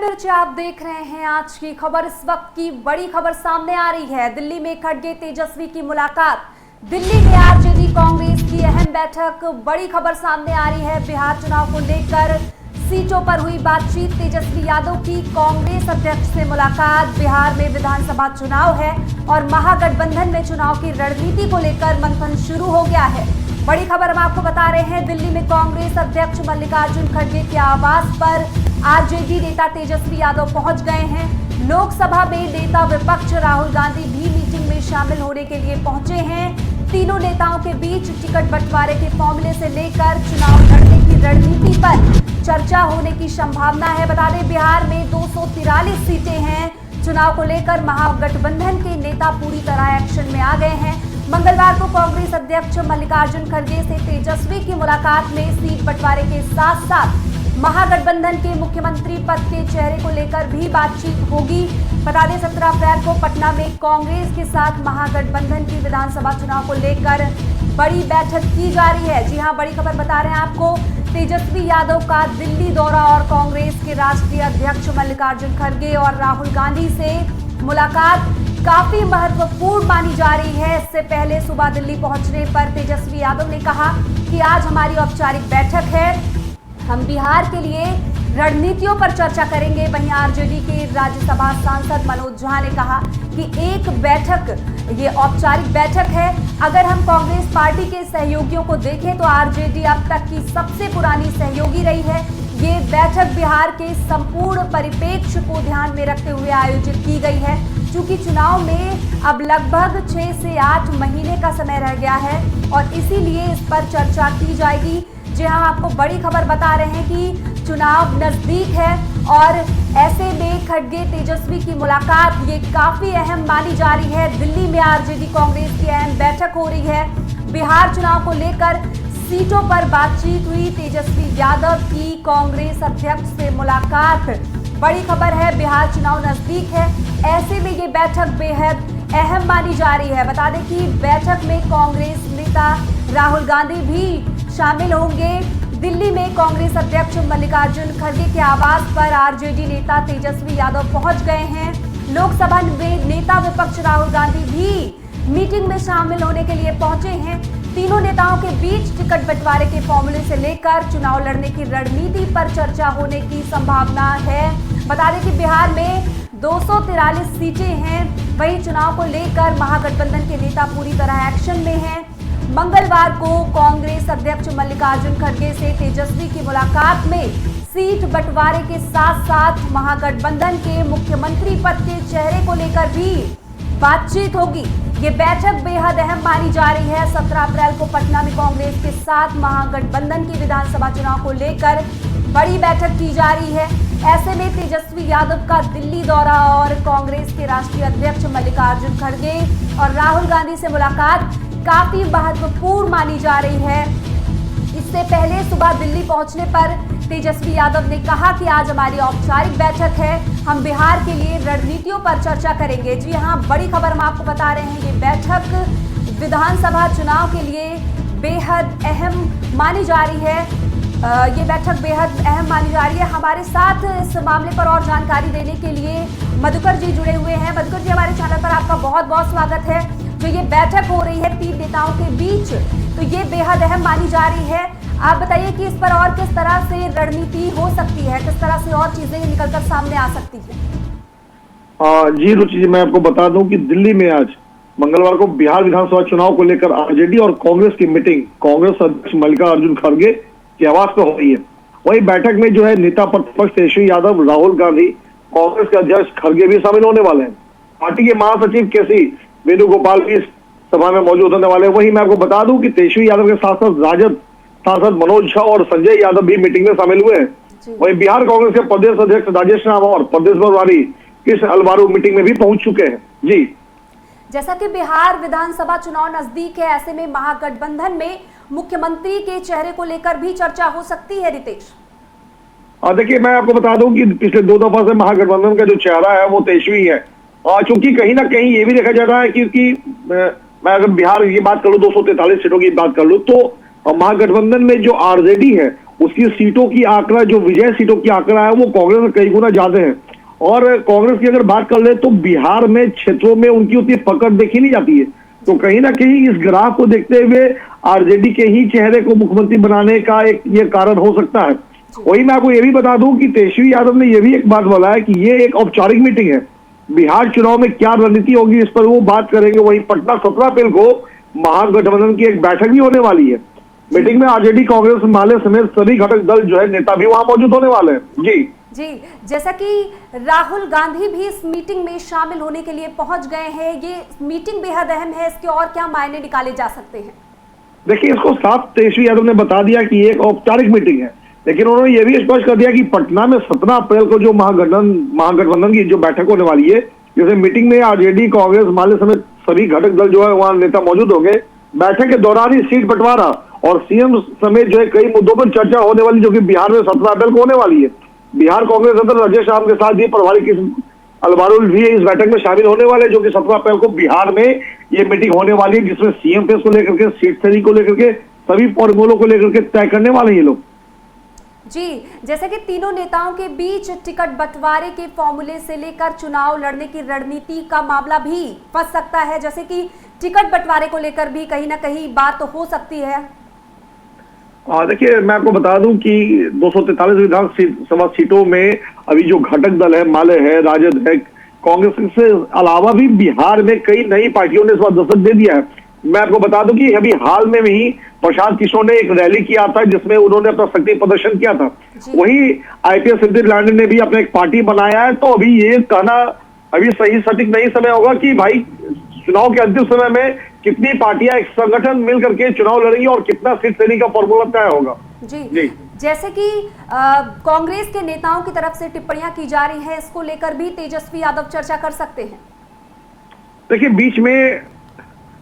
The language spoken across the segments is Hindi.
चर्चा आप देख रहे हैं। आज की खबर, इस वक्त की बड़ी खबर सामने आ रही है। दिल्ली में खड़गे तेजस्वी की मुलाकात, दिल्ली में आरजेडी कांग्रेस की अहम बैठक, बड़ी खबर सामने आ रही है। बिहार चुनाव को लेकर सीटों पर हुई बातचीत, तेजस्वी यादव की कांग्रेस अध्यक्ष से मुलाकात। बिहार में विधानसभा चुनाव है और महागठबंधन में चुनाव की रणनीति को लेकर मंथन शुरू हो गया है। बड़ी खबर हम आपको बता रहे हैं। दिल्ली में कांग्रेस अध्यक्ष मल्लिकार्जुन खड़गे के आवास पर आरजेडी नेता तेजस्वी यादव पहुंच गए हैं। लोकसभा में नेता विपक्ष राहुल गांधी भी मीटिंग में शामिल होने के लिए पहुंचे हैं। तीनों नेताओं के बीच टिकट बंटवारे के फॉर्मूले से लेकर चुनाव लड़ने की रणनीति पर चर्चा होने की संभावना है। बता दें, बिहार में 243 सीटें हैं। चुनाव को लेकर महागठबंधन के नेता पूरी तरह एक्शन में आ गए हैं। मंगलवार को कांग्रेस अध्यक्ष मल्लिकार्जुन खड़गे से तेजस्वी की मुलाकात में सीट बंटवारे के साथ साथ महागठबंधन के मुख्यमंत्री पद के चेहरे को लेकर भी बातचीत होगी। बता दें, 17 अप्रैल को पटना में कांग्रेस के साथ महागठबंधन की विधानसभा चुनाव को लेकर बड़ी बैठक की जा रही है। जी हां, बड़ी खबर बता रहे हैं आपको। तेजस्वी यादव का दिल्ली दौरा और कांग्रेस के राष्ट्रीय अध्यक्ष मल्लिकार्जुन खड़गे और राहुल गांधी से मुलाकात काफी महत्वपूर्ण मानी जा रही है। इससे पहले सुबह दिल्ली पहुंचने पर तेजस्वी यादव ने कहा कि आज हमारी औपचारिक बैठक है, हम बिहार के लिए रणनीतियों पर चर्चा करेंगे। वहीं आरजेडी के राज्यसभा सांसद मनोज झा ने कहा कि एक बैठक, ये औपचारिक बैठक है। अगर हम कांग्रेस पार्टी के सहयोगियों को देखें तो आरजेडी अब तक की सबसे पुरानी सहयोगी रही है। ये बैठक बिहार के संपूर्ण परिप्रेक्ष्य को ध्यान में रखते हुए आयोजित की गई है। चूंकि चुनाव में अब लगभग 6 से 8 महीने का समय रह गया है और इसीलिए इस पर चर्चा की जाएगी। जी हाँ, आपको बड़ी खबर बता रहे हैं कि चुनाव नजदीक है और ऐसे में खड़गे तेजस्वी की मुलाकात ये काफी अहम मानी जा रही है। दिल्ली में आरजेडी कांग्रेस की अहम बैठक हो रही है। बिहार चुनाव को लेकर सीटों पर बातचीत हुई। तेजस्वी यादव की कांग्रेस अध्यक्ष से मुलाकात, बड़ी खबर है। बिहार चुनाव नजदीक है, ऐसे में ये बैठक बेहद अहम मानी जा रही है। बता दें कि बैठक में कांग्रेस नेता राहुल गांधी भी शामिल होंगे। दिल्ली में कांग्रेस अध्यक्ष मल्लिकार्जुन खड़गे के आवास पर आरजेडी नेता तेजस्वी यादव पहुंच गए हैं। लोकसभा में नेता विपक्ष राहुल गांधी भी मीटिंग में शामिल होने के लिए पहुंचे हैं। तीनों नेताओं के बीच टिकट बंटवारे के फॉर्मूले से लेकर चुनाव लड़ने की रणनीति पर चर्चा होने की संभावना है। बता दें कि बिहार में 243 सीटें हैं। वहीं चुनाव को लेकर महागठबंधन के नेता पूरी तरह एक्शन में हैं। मंगलवार को कांग्रेस अध्यक्ष मल्लिकार्जुन खड़गे से तेजस्वी की मुलाकात में सीट बंटवारे के साथ साथ महागठबंधन के मुख्यमंत्री पद के चेहरे को लेकर भी बातचीत होगी। ये बैठक बेहद अहम मानी जा रही है। 17 अप्रैल को पटना में कांग्रेस के साथ महागठबंधन की विधानसभा चुनाव को लेकर बड़ी बैठक की जा रही है। ऐसे में तेजस्वी यादव का दिल्ली दौरा और कांग्रेस के राष्ट्रीय अध्यक्ष मल्लिकार्जुन खड़गे और राहुल गांधी से मुलाकात काफी महत्वपूर्ण मानी जा रही है। इससे पहले सुबह दिल्ली पहुंचने पर तेजस्वी यादव ने कहा कि आज हमारी औपचारिक बैठक है, हम बिहार के लिए रणनीतियों पर चर्चा करेंगे। जी हां, बड़ी खबर हम आपको बता रहे हैं। ये बैठक विधानसभा चुनाव के लिए बेहद अहम मानी जा रही है। ये बैठक बेहद अहम मानी जा रही है। हमारे साथ इस मामले पर और जानकारी देने के लिए मधुकर जी जुड़े हुए हैं। मधुकर जी, हमारे चैनल पर आपका बहुत बहुत स्वागत है। जो ये बैठक हो रही है 3 नेताओं के बीच, तो ये बेहद अहम मानी जा रही है। आप बताइए कि इस पर और किस तरह से रणनीति हो सकती है, किस तरह से और चीजें निकलकर सामने आ सकती है? जी रुचि जी, मैं आपको बता दूं कि दिल्ली में आज मंगलवार को बिहार विधानसभा चुनाव को लेकर आरजेडी और कांग्रेस की मीटिंग कांग्रेस अध्यक्ष मल्लिकार्जुन खड़गे के आवास पर हो रही है। वही बैठक में जो है नेता प्रतिपक्ष तेजस्वी यादव, राहुल गांधी, कांग्रेस के अध्यक्ष खड़गे भी शामिल होने वाले हैं। पार्टी के महासचिव केसी वेणुगोपाल भी इस सभा में मौजूद होने वाले हैं। वही मैं आपको बता दूं कि तेजस्वी यादव के साथ साथ राजद सांसद मनोज झा और संजय यादव भी मीटिंग में शामिल हुए हैं। वही बिहार कांग्रेस के प्रदेश अध्यक्ष राजेश राम और प्रदेश प्रभारी कृष्ण अलवारू मीटिंग में भी पहुंच चुके हैं। जी, जैसा कि बिहार विधानसभा चुनाव नजदीक है, ऐसे में महागठबंधन में मुख्यमंत्री के चेहरे को लेकर भी चर्चा हो सकती है। रितेश, देखिए, मैं आपको बता दूं कि पिछले 2 दफा से महागठबंधन का जो चेहरा है वो तेजस्वी है। चूंकि कहीं ना कहीं ये भी देखा जा रहा है क्योंकि मैं अगर बिहार की बात कर लूं, 243 सीटों की बात कर लूं, तो महागठबंधन में जो आरजेडी है उसकी सीटों की आंकड़ा, जो विजय सीटों की आंकड़ा है, वो कांग्रेस में कई गुना ज्यादा है। और कांग्रेस की अगर बात कर ले तो बिहार में क्षेत्रों में उनकी उतनी पकड़ देखी नहीं जाती है। तो कहीं ना कहीं इस ग्राफ को देखते हुए आरजेडी के ही चेहरे को मुख्यमंत्री बनाने का एक ये कारण हो सकता है। वही मैं आपको ये भी बता दूं कि तेजस्वी यादव ने ये भी एक बात बोला है कि ये एक औपचारिक मीटिंग है। बिहार चुनाव में क्या रणनीति होगी इस पर वो बात करेंगे। वही पटना 17 अप्रैल को महागठबंधन की एक बैठक भी होने वाली है। मीटिंग में आरजेडी, कांग्रेस, माले समेत सभी घटक दल जो है नेता भी वहां मौजूद होने वाले हैं। जी, जैसा कि राहुल गांधी भी इस मीटिंग में शामिल होने के लिए पहुंच गए हैं, ये मीटिंग बेहद अहम है, इसके और क्या मायने निकाले जा सकते हैं? देखिए, इसको साफ तेजस्वी यादव ने बता दिया कि ये एक औपचारिक मीटिंग है, लेकिन उन्होंने ये भी स्पष्ट कर दिया कि पटना में 17 अप्रैल को जो महागठबंधन की जो बैठक होने वाली है, जैसे मीटिंग में आरजेडी, कांग्रेस, माले समेत सभी घटक दल जो है वहां नेता मौजूद होंगे। बैठक के दौरान ही सीट बंटवारा और सीएम समेत जो है कई मुद्दों पर चर्चा होने वाली, जो कि बिहार में 17 अप्रैल को होने वाली है। बिहार कांग्रेस अध्यक्ष अजय शाह के साथ ही प्रभारी किशन अलवारुल भी इस बैठक में शामिल होने वाले, जो कि 17 अप्रैल को बिहार में ये मीटिंग होने वाली है, जिसमें सीएम फेस को लेकर के, सीट श्रेणी को लेकर के, सभी फॉर्मूलों को लेकर के तय करने वाले ये लोग। जी, जैसे कि तीनों नेताओं के बीच टिकट बंटवारे के फॉर्मूले से लेकर चुनाव लड़ने की रणनीति का मामला भी फंस सकता है, जैसे कि टिकट बंटवारे को लेकर भी कहीं ना कहीं बात तो हो सकती है। देखिए, मैं आपको बता दूं कि 243 विधानसभा सीटों में अभी जो घटक दल है, माले है, राजद है, कांग्रेस से अलावा भी बिहार में कई नई पार्टियों ने इस बार दस्तक दे दिया है। मैं आपको बता दूं कि अभी हाल में ही प्रशांत किशोर ने एक रैली किया था, जिसमें उन्होंने अपना शक्ति प्रदर्शन किया था। वही आईपीएस सिद्धि लांडे ने भी अपना एक पार्टी बनाया है। तो अभी ये कहना अभी सही सटीक नहीं समय होगा कि भाई चुनाव के अंतिम समय में कितनी पार्टियां एक संगठन मिल करके चुनाव लड़ेंगी और कितना सीट देने का फॉर्मूला तय होगा। जी, जैसे कि कांग्रेस के नेताओं की तरफ से टिप्पणियां की जा रही है, इसको लेकर भी तेजस्वी यादव चर्चा कर सकते हैं। देखिए, बीच में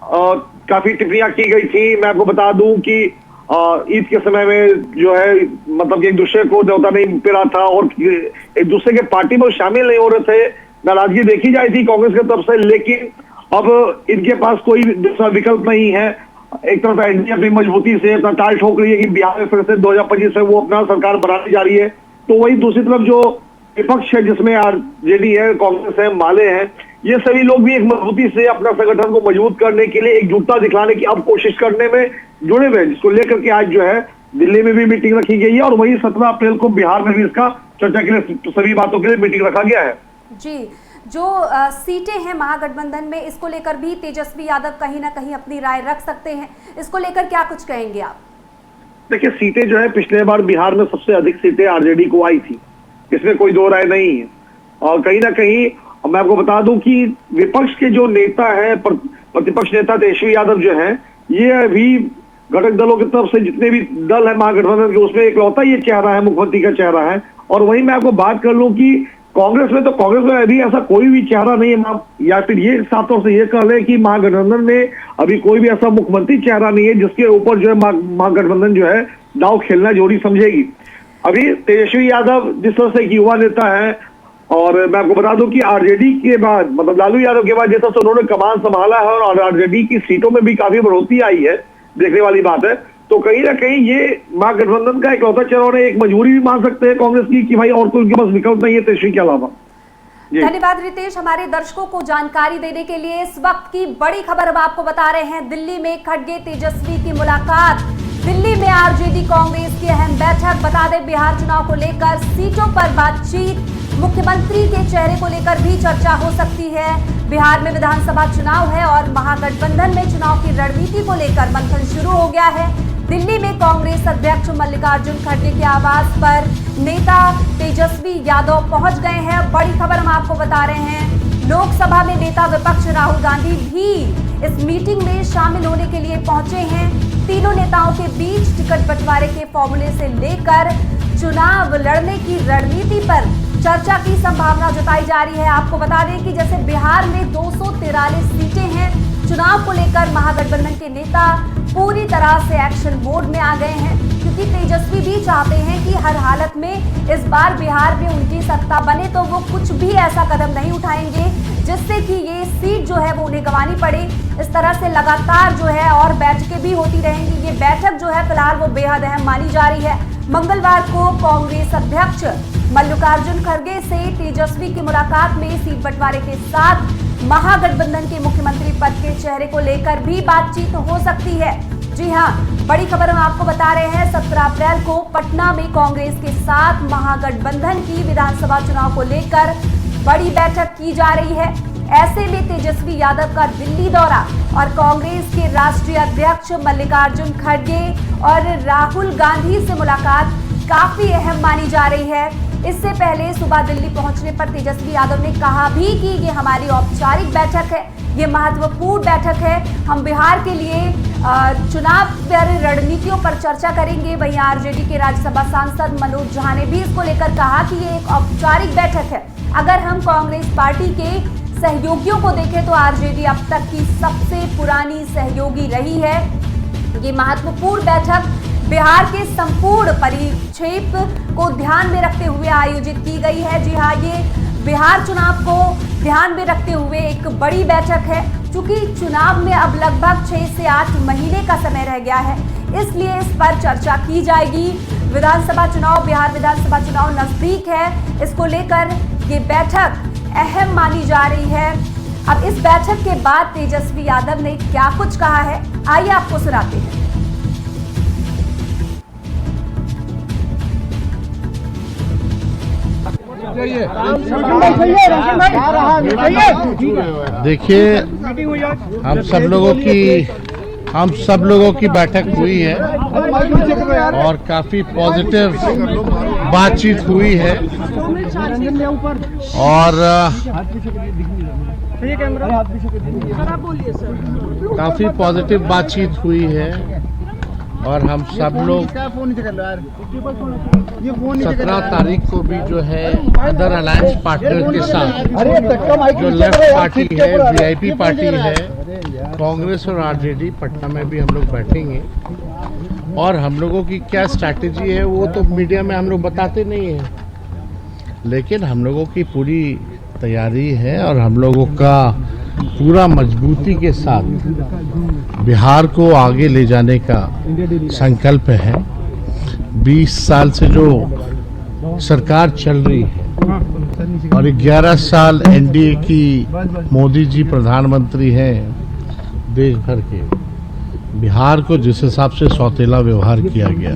काफी टिप्पणियां की गई थी। मैं आपको बता दूं कि ईद के समय में जो है, मतलब एक दूसरे को न्योता नहीं मिला था और एक दूसरे के पार्टी में शामिल नहीं हो रहे थे। नाराजगी देखी जाती थी कांग्रेस की तरफ से, लेकिन अब इनके पास कोई दूसरा विकल्प नहीं है। एक तरफ एनडीए अपनी मजबूती से अपना टाल ठोक रही है कि बिहार में फिर से 2025 में वो अपना सरकार बनाने जा रही है। तो वही दूसरी तरफ जो विपक्ष है, जिसमें आरजेडी है, कांग्रेस है, माले हैं, ये सभी लोग भी एक मजबूती से अपना संगठन को मजबूत करने के लिए, एकजुटता दिखलाने की अब कोशिश करने में जुड़े हुए हैं, जिसको लेकर के आज जो है दिल्ली में भी मीटिंग रखी गई है और वही 17 अप्रैल को बिहार में भी इसका चर्चा के लिए, सभी बातों के लिए मीटिंग रखा गया है। जी, जो सीटें हैं महागठबंधन में, इसको लेकर भी तेजस्वी यादव कहीं ना कहीं अपनी राय रख सकते हैं, इसको लेकर क्या कुछ कहेंगे आप? देखिए, सीटें जो है पिछले बार बिहार में सबसे अधिक सीटें आरजेडी को आई थी, इसमें कोई दो राय नहीं है। और कहीं ना कहीं मैं आपको बता दूं कि विपक्ष के जो नेता है, प्रतिपक्ष नेता तेजस्वी यादव जो है, ये अभी घटक दलों की तरफ से जितने भी दल है महागठबंधन के, उसमें इकलौता ये चेहरा है, मुख्यमंत्री का चेहरा है। और वहीं मैं आपको बात कर लूं कि कांग्रेस में अभी ऐसा कोई भी चेहरा नहीं है, या फिर ये साफ तौर से ये कह ले कि महागठबंधन में अभी कोई भी ऐसा मुख्यमंत्री चेहरा नहीं है जिसके ऊपर जो है महागठबंधन जो है दांव खेलना जरूरी समझेगी। अभी तेजस्वी यादव जिस तरह से युवा नेता है, और मैं आपको बता दूं कि आरजेडी के बाद, मतलब लालू यादव के बाद जिस तरह से उन्होंने कमान संभाला है और आरजेडी की सीटों में भी काफी बढ़ोतरी आई है, देखने वाली बात है। तो कहीं ना कहीं ये महागठबंधन का इकलौता चेहरा है, एक मजबूरी भी मान सकते हैं कांग्रेस की कि भाई और कोई उनके पास विकल्प नहीं है तेजस्वी के अलावा। धन्यवाद रितेश, हमारे दर्शकों को जानकारी देने के लिए। इस वक्त की बड़ी खबर अब आपको बता रहे हैं। दिल्ली में खड़गे तेजस्वी की मुलाकात, दिल्ली में आरजेडी कांग्रेस की अहम बैठक। बता दें, बिहार चुनाव को लेकर सीटों पर बातचीत, मुख्यमंत्री के चेहरे को लेकर भी चर्चा हो सकती है। बिहार में विधानसभा चुनाव है और महागठबंधन में चुनाव की रणनीति को लेकर मंथन शुरू हो गया है। दिल्ली में कांग्रेस अध्यक्ष मल्लिकार्जुन खड़गे के आवास पर नेता तेजस्वी यादव पहुंच गए हैं। बड़ी खबर हम आपको बता रहे हैं, लोकसभा में नेता विपक्ष राहुल गांधी भी इस मीटिंग में शामिल होने के लिए पहुंचे हैं। तीनों नेताओं के बीच टिकट बंटवारे के फॉर्मूले से लेकर चुनाव लड़ने की रणनीति पर चर्चा की संभावना जताई जा रही है। आपको बता दें कि जैसे बिहार में 243 सीटें हैं, चुनाव को लेकर महागठबंधन के नेता पूरी तरह से एक्शन मोड में आ गए हैं, क्योंकि तेजस्वी भी चाहते हैं कि हर हालत में इस बार बिहार में उनकी सत्ता बने, तो वो कुछ भी ऐसा कदम नहीं उठाएंगे जिससे कि ये सीट जो है वो उन्हें गंवानी पड़े। इस तरह से लगातार जो है और बैठकें भी होती रहेंगी। ये बैठक जो है फिलहाल वो बेहद अहम मानी जा रही है। मंगलवार को कांग्रेस अध्यक्ष मल्लिकार्जुन खड़गे से तेजस्वी की मुलाकात में सीट बंटवारे के साथ महागठबंधन के मुख्यमंत्री पद के चेहरे को लेकर भी बातचीत हो सकती है। जी हां, बड़ी खबर हम आपको बता रहे हैं। 17 अप्रैल को पटना में कांग्रेस के साथ महागठबंधन की विधानसभा चुनाव को लेकर बड़ी बैठक की जा रही है। ऐसे में तेजस्वी यादव का दिल्ली दौरा और कांग्रेस के राष्ट्रीय अध्यक्ष मल्लिकार्जुन खड़गे और राहुल गांधी से मुलाकात काफी अहम मानी जा रही है। इससे पहले सुबह दिल्ली पहुंचने पर तेजस्वी यादव ने कहा भी कि ये हमारी औपचारिक बैठक है, ये महत्वपूर्ण बैठक है। हम बिहार के लिए चुनाव पर रणनीतियों पर चर्चा करेंगे। वहीं आरजेडी के राज्यसभा सांसद मनोज झा ने भी इसको लेकर कहा कि ये एक औपचारिक बैठक है। अगर हम कांग्रेस पार्टी के सहयोगियों को देखें तो आरजेडी अब तक की सबसे पुरानी सहयोगी रही है। ये महत्वपूर्ण बैठक बिहार के संपूर्ण परिप्रेक्ष्य को ध्यान में रखते हुए आयोजित की गई है। जी हाँ, ये बिहार चुनाव को ध्यान में रखते हुए एक बड़ी बैठक है। चूंकि चुनाव में अब लगभग 6 से 8 महीने का समय रह गया है, इसलिए इस पर चर्चा की जाएगी। विधानसभा चुनाव, बिहार विधानसभा चुनाव नजदीक है, इसको लेकर ये बैठक अहम मानी जा रही है। अब इस बैठक के बाद तेजस्वी यादव ने क्या कुछ कहा है, आइए आपको सुनाते हैं। देखिए, हम सब लोगों की बैठक हुई है और काफी पॉजिटिव बातचीत हुई है और काफी पॉजिटिव बातचीत हुई है और हम सब लोग 17 तारीख को भी जो है अदर अलायंस पार्टनर के साथ जो लेफ्ट पार्टी है, वीआईपी पार्टी है, कांग्रेस और आरजेडी, पटना में भी हम लोग बैठेंगे। और हम लोगों की क्या स्ट्रैटेजी है वो तो मीडिया में हम लोग बताते नहीं हैं, लेकिन हम लोगों की पूरी तैयारी है और हम लोगों का पूरा मजबूती के साथ बिहार को आगे ले जाने का संकल्प है। 20 साल से जो सरकार चल रही है और 11 साल एनडीए की मोदी जी प्रधानमंत्री हैं देश भर के, बिहार को जिस हिसाब से सौतेला व्यवहार किया गया,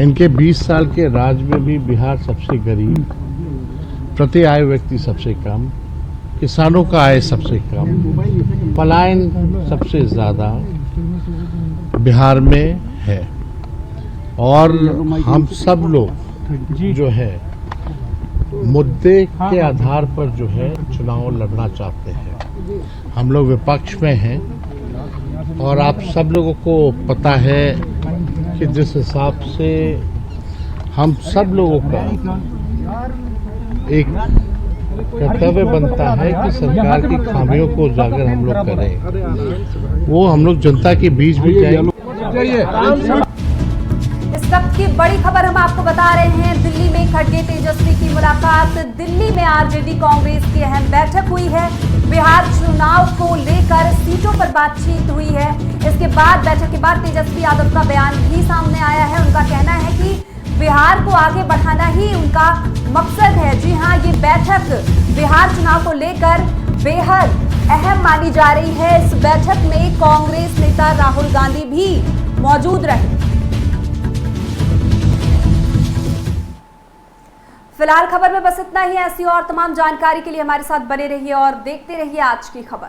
इनके 20 साल के राज में भी बिहार सबसे गरीब, प्रति आय व्यक्ति सबसे कम, किसानों का आय सबसे कम, पलायन सबसे ज़्यादा बिहार में है। और हम सब लोग जो है मुद्दे के आधार पर जो है चुनाव लड़ना चाहते हैं। हम लोग विपक्ष में हैं और आप सब लोगों को पता है कि जिस हिसाब से हम सब लोगों का एक कर्तव्य बनता है कि सरकार की खामियों को उजागर हम लोग करें, वो हम लोग जनता के बीच भी जाएंगे। इस वक्त की बड़ी खबर हम आपको बता रहे हैं। दिल्ली में खड़गे तेजस्वी की मुलाकात, दिल्ली में आरजेडी कांग्रेस की अहम बैठक हुई है। बिहार चुनाव को लेकर सीटों पर बातचीत हुई है। इसके बाद, बैठक के बाद तेजस्वी यादव का बयान भी सामने आया है। उनका कहना है कि बिहार को आगे बढ़ाना ही उनका मकसद है। जी हां, ये बैठक बिहार चुनाव को लेकर बेहद अहम मानी जा रही है। इस बैठक में कांग्रेस नेता राहुल गांधी भी मौजूद रहे। फिलहाल खबर में बस इतना ही। ऐसी और तमाम जानकारी के लिए हमारे साथ बने रहिए और देखते रहिए आज की खबर।